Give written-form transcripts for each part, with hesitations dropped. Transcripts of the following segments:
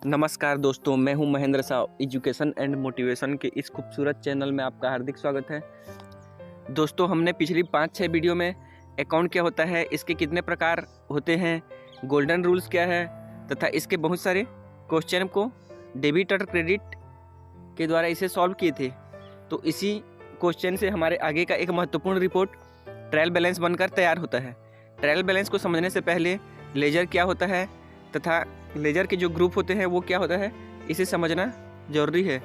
नमस्कार दोस्तों, मैं हूं Mahendra Sao. Education and motivation के इस खूबसूरत चैनल में आपका हार्दिक स्वागत है। दोस्तों, हमने पिछली 5-6 वीडियो में अकाउंट क्या होता है, इसके कितने प्रकार होते हैं, गोल्डन रूल्स क्या है तथा इसके बहुत सारे क्वेश्चन को डेबिट और क्रेडिट के द्वारा इसे सॉल्व किए थे। तो इसी क्वेश्चन से हमारे आगे का एक महत्वपूर्ण रिपोर्ट ट्रायल बैलेंस बनकर तैयार होता है। ट्रायल बैलेंस को समझने से पहले लेजर क्या होता है तथा लेजर के जो ग्रुप होते हैं वो क्या होता है, इसे समझना जरूरी है।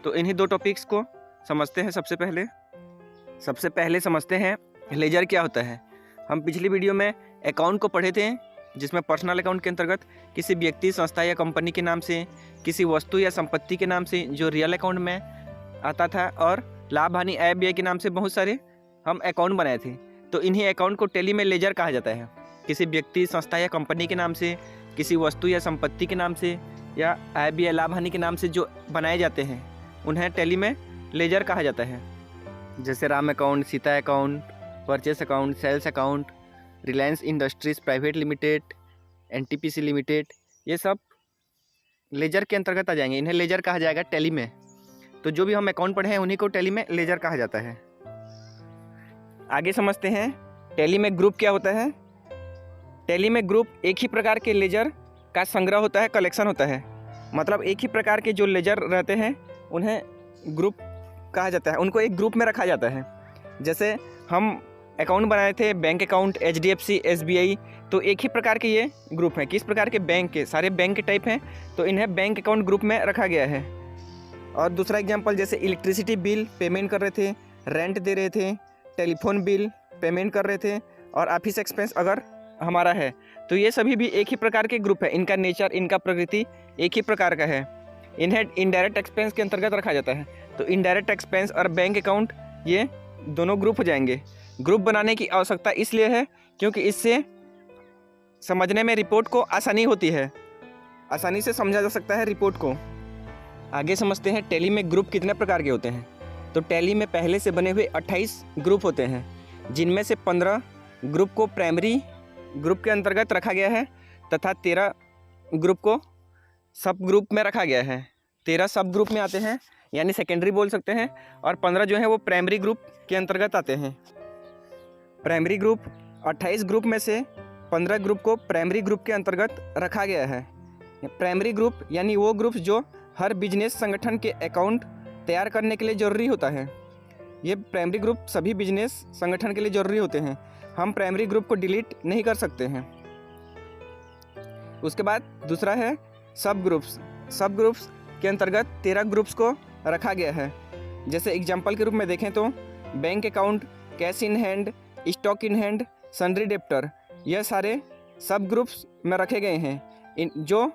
तो इन्हीं दो टॉपिक्स को समझते हैं। सबसे पहले समझते हैं लेजर क्या होता है। हम पिछली वीडियो में अकाउंट को पढ़े थे, जिसमें पर्सनल अकाउंट के अंतर्गत किसी व्यक्ति, संस्था या कंपनी के नाम से, किसी वस्तु या संपत्ति के नाम से जो रियल अकाउंट में आता था, और लाभ हानि आय व्यय के नाम से बहुत सारे हम अकाउंट बनाए थे। तो इन्हीं अकाउंट को टैली में लेजर कहा जाता है। किसी व्यक्ति, संस्था या कंपनी के नाम से, किसी वस्तु या संपत्ति के नाम से या आय व्यय लाभ हानि के नाम से जो बनाए जाते हैं उन्हें टैली में लेजर कहा जाता है। जैसे Ram account, Sita account, purchase account, sales account, Reliance industries private limited, NTPC limited, ये सब लेजर के अंतर्गत आ जाएंगे। इन्हें लेजर कहा जाएगा टैली में। तो जो भी हम अकाउंट पढ़े हैं उन्हीं को टैली में लेजर कहा जाता है। आगे समझते हैं टैली में ग्रुप क्या होता है। टैली में ग्रुप एक ही प्रकार के लेजर का संग्रह होता है, कलेक्शन होता है। मतलब एक ही प्रकार के जो लेजर रहते हैं उन्हें ग्रुप कहा जाता है, उनको एक ग्रुप में रखा जाता है। जैसे हम अकाउंट बनाए थे बैंक अकाउंट, HDFC, SBI, तो एक ही प्रकार के ये ग्रुप हैं। किस प्रकार के? बैंक के, सारे बैंक के टाइप हैं, तो इन्हें बैंक अकाउंट ग्रुप में रखा गया है। और दूसरा एग्जाम्पल, जैसे इलेक्ट्रिसिटी बिल पेमेंट कर रहे थे, रेंट दे रहे थे, टेलीफोन बिल पेमेंट कर रहे थे, और ऑफिस एक्सपेंस अगर हमारा है, तो ये सभी भी एक ही प्रकार के ग्रुप है। इनका नेचर, इनका प्रकृति एक ही प्रकार का है। इन्हें इनडायरेक्ट एक्सपेंस के अंतर्गत रखा जाता है। तो इनडायरेक्ट एक्सपेंस और बैंक अकाउंट ये दोनों ग्रुप हो जाएंगे। ग्रुप बनाने की आवश्यकता इसलिए है क्योंकि इससे समझने में रिपोर्ट को आसानी होती है, आसानी से समझा जा सकता है रिपोर्ट को। आगे समझते हैं टैली में ग्रुप कितने प्रकार के होते हैं। तो टैली में पहले से बने हुए 28 ग्रुप होते हैं, जिनमें से 15 ग्रुप को प्राइमरी ग्रुप के अंतर्गत रखा गया है तथा 13 ग्रुप को सब ग्रुप में रखा गया है। 13 सब ग्रुप में आते हैं, यानी सेकेंडरी बोल सकते हैं, और 15 जो है वो प्राइमरी ग्रुप के अंतर्गत आते हैं। प्राइमरी ग्रुप 28 ग्रुप में से 15 ग्रुप को प्राइमरी ग्रुप के अंतर्गत रखा गया है। प्राइमरी ग्रुप यानी वो ग्रुप जो हर बिजनेस संगठन के अकाउंट तैयार करने के लिए ज़रूरी होता है। ये प्राइमरी ग्रुप सभी बिजनेस संगठन के लिए ज़रूरी होते हैं। हम प्राइमरी ग्रुप को डिलीट नहीं कर सकते हैं। उसके बाद दूसरा है सब ग्रुप्स। सब ग्रुप्स के अंतर्गत 13 ग्रुप्स को रखा गया है। जैसे एग्जांपल के रूप में देखें तो bank account, cash in hand, stock in hand, sundry debtor, यह सारे सब ग्रुप्स में रखे गए हैं। इन जो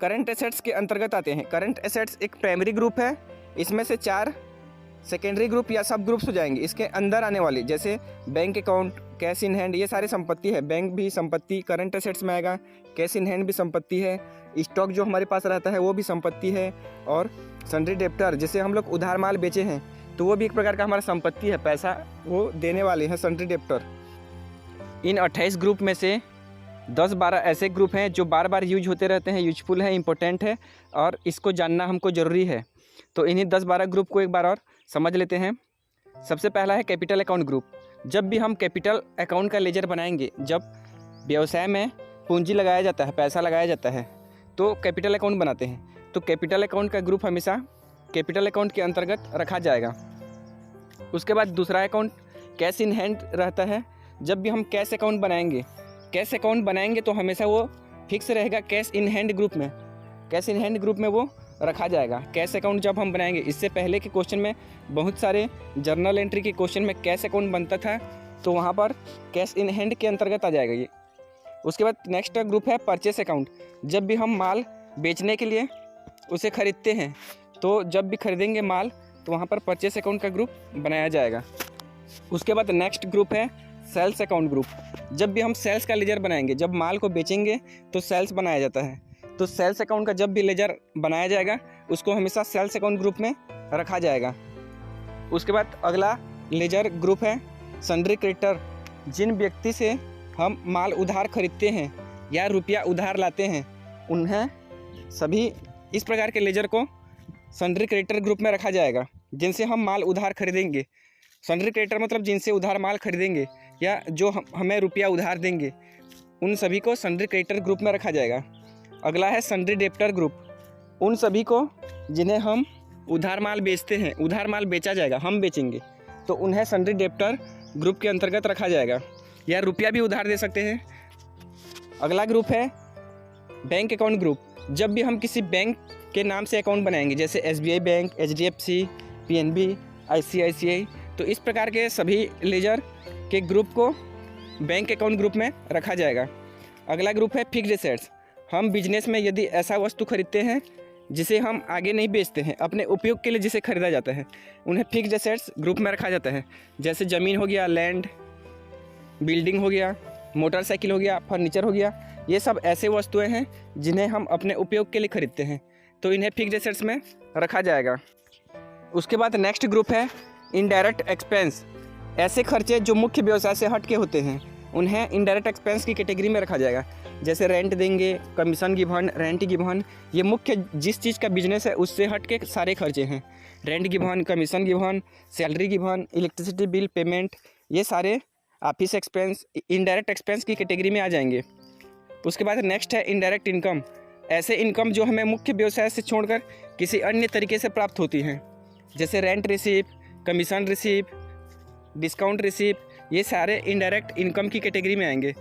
करंट एसेट्स के अंतर्गत आते हैं। करंट एसेट्स एक प्राइमरी ग्रुप है, इसमें से 4 सेकेंडरी ग्रुप या सब ग्रुप्स हो जाएंगे इसके अंदर आने वाले। जैसे bank account, cash in hand, ये सारे संपत्ति है। बैंक भी संपत्ति करंट एसेट्स में आएगा, कैश इन हैंड भी संपत्ति है, स्टॉक जो हमारे पास रहता है वो भी संपत्ति है, और सन्ड्री डेप्टर, जैसे हम लोग उधार माल बेचे हैं तो वो भी एक प्रकार का हमारा संपत्ति है, पैसा वो देने वाले हैं, सन्ड्री डेप्टर। इन 28 ग्रुप में से 10-12 ऐसे ग्रुप हैं जो बार बार यूज होते रहते हैं, यूजफुल है, इंपॉर्टेंट है, और इसको जानना हमको ज़रूरी है। तो इन्हीं 10-12 ग्रुप को एक बार और समझ लेते हैं। सबसे पहला है कैपिटल अकाउंट ग्रुप। जब भी हम कैपिटल अकाउंट का लेजर बनाएंगे, जब व्यवसाय में पूंजी लगाया जाता है, पैसा लगाया जाता है, तो कैपिटल अकाउंट बनाते हैं। तो कैपिटल अकाउंट का ग्रुप हमेशा कैपिटल अकाउंट के अंतर्गत रखा जाएगा। उसके बाद दूसरा अकाउंट कैश इन हैंड रहता है। जब भी हम कैश अकाउंट बनाएंगे तो हमेशा वो फिक्स रहेगा कैश इन हैंड ग्रुप में। कैश इन हैंड ग्रुप में वो रखा जाएगा। कैश अकाउंट जब हम बनाएंगे, इससे पहले के क्वेश्चन में बहुत सारे जर्नल एंट्री के क्वेश्चन में कैश अकाउंट बनता था, तो वहाँ पर कैश इन हैंड के अंतर्गत आ जाएगा ये। उसके बाद नेक्स्ट ग्रुप है परचेस अकाउंट। जब भी हम माल बेचने के लिए उसे खरीदते हैं, तो जब भी खरीदेंगे माल तो वहाँ पर परचेस अकाउंट का ग्रुप बनाया जाएगा। उसके बाद नेक्स्ट ग्रुप है सेल्स अकाउंट ग्रुप। जब भी हम सेल्स का लेजर बनाएंगे, जब माल को बेचेंगे तो सेल्स बनाया जाता है, तो सेल्स अकाउंट का जब भी लेजर बनाया जाएगा उसको हमेशा सेल्स अकाउंट ग्रुप में रखा जाएगा। उसके बाद अगला लेजर ग्रुप है सन्ड्री क्रेडिटर। जिन व्यक्ति से हम माल उधार खरीदते हैं या रुपया उधार लाते हैं, उन्हें सभी इस प्रकार के लेजर को सन्ड्री क्रेडिटर ग्रुप में रखा जाएगा, जिनसे हम माल उधार खरीदेंगे। सन्ड्री क्रेडिटर मतलब जिनसे उधार माल खरीदेंगे या जो हमें रुपया उधार देंगे, उन सभी को सन्ड्री क्रेडिटर ग्रुप में रखा जाएगा। अगला है सन्ड्री डेब्टर ग्रुप। उन सभी को जिन्हें हम उधार माल बेचते हैं, उधार माल बेचा जाएगा, हम बेचेंगे, तो उन्हें सन्ड्री डेब्टर ग्रुप के अंतर्गत रखा जाएगा, या रुपया भी उधार दे सकते हैं। अगला ग्रुप है बैंक अकाउंट ग्रुप। जब भी हम किसी बैंक के नाम से अकाउंट बनाएंगे, जैसे SBI bank, HDFC, PNB, ICICI, तो इस प्रकार के सभी लेजर के ग्रुप को बैंक अकाउंट ग्रुप में रखा जाएगा। अगला ग्रुप है फिक्स्ड एसेट्स। हम बिजनेस में यदि ऐसा वस्तु खरीदते हैं जिसे हम आगे नहीं बेचते हैं, अपने उपयोग के लिए जिसे खरीदा जाता है, उन्हें फिक्स्ड एसेट्स ग्रुप में रखा जाता है। जैसे ज़मीन हो गया, लैंड, बिल्डिंग हो गया, मोटरसाइकिल हो गया, फर्नीचर हो गया, ये सब ऐसे वस्तुएं हैं जिन्हें हम अपने उपयोग के लिए खरीदते हैं, तो इन्हें फिक्स्ड एसेट्स में रखा जाएगा। उसके बाद नेक्स्ट ग्रुप है इनडायरेक्ट एक्सपेंस। ऐसे खर्चे जो मुख्य व्यवसाय से हट के होते हैं, उन्हें इनडायरेक्ट एक्सपेंस की कैटेगरी में रखा जाएगा। जैसे रेंट देंगे, कमीशन गिवन, रेंट गिवन, ये मुख्य जिस चीज़ का बिजनेस है उससे हट के सारे खर्चे हैं। Rent given, commission given, salary given, electricity bill payment, ये सारे ऑफिस एक्सपेंस इनडायरेक्ट एक्सपेंस की कैटेगरी में आ जाएंगे। उसके बाद नेक्स्ट है इनडायरेक्ट इनकम। ऐसे इनकम जो हमें मुख्य व्यवसाय से छोड़कर किसी अन्य तरीके से प्राप्त होती हैं, जैसे rent receive, commission receive, discount receive, ये सारे इनडायरेक्ट इनकम की कैटेगरी में आएंगे।